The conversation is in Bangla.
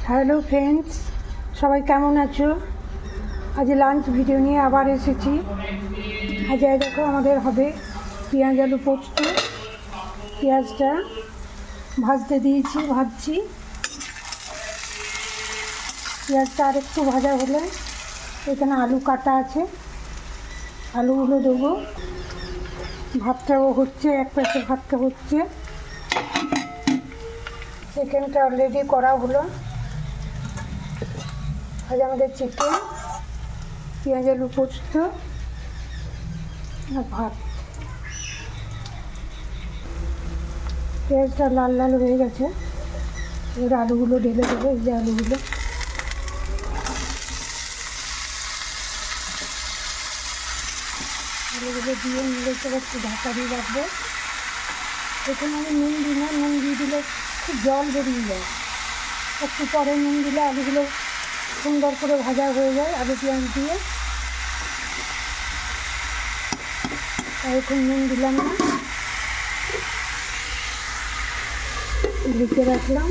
হ্যালো ফ্রেন্ডস, সবাই কেমন আছো? আজ লাঞ্চ ভিডিও নিয়ে আবার এসেছি। আজ দেখো আমাদের হবে পেঁয়াজ আলু পোস্ত। পেঁয়াজটা ভাজতে দিয়েছি, ভাজছি। পেঁয়াজটা আর একটু ভাজা হলে এখানে আলু কাটা আছে, আলুগুলো দেবো। ভাতটাও হচ্ছে, এক পাশে ভাতটা হচ্ছে, চিকেনটা অলরেডি করা হলো। আজ আমাদের চিকেন, পেঁয়াজ আলু পোস্ত আর ভাত। পেঁয়াজটা লাল লাল হয়ে গেছে, এবার আলুগুলো ঢেলে দেবো। এই যে আলুগুলো দিয়ে মিলে করে একটু ঢাকা দিয়ে রাখবো। এখানে আমি নুন দিই না, নুন দিয়ে দিলে খুব জল বেরিয়ে যায়। একটু পরে নুন দিলে আলুগুলো সুন্দর করে ভাজা হয়ে যায় আলু পেঁয়াজ দিয়ে। আর এখন নুন দিলাম না, ঢেকে রাখলাম।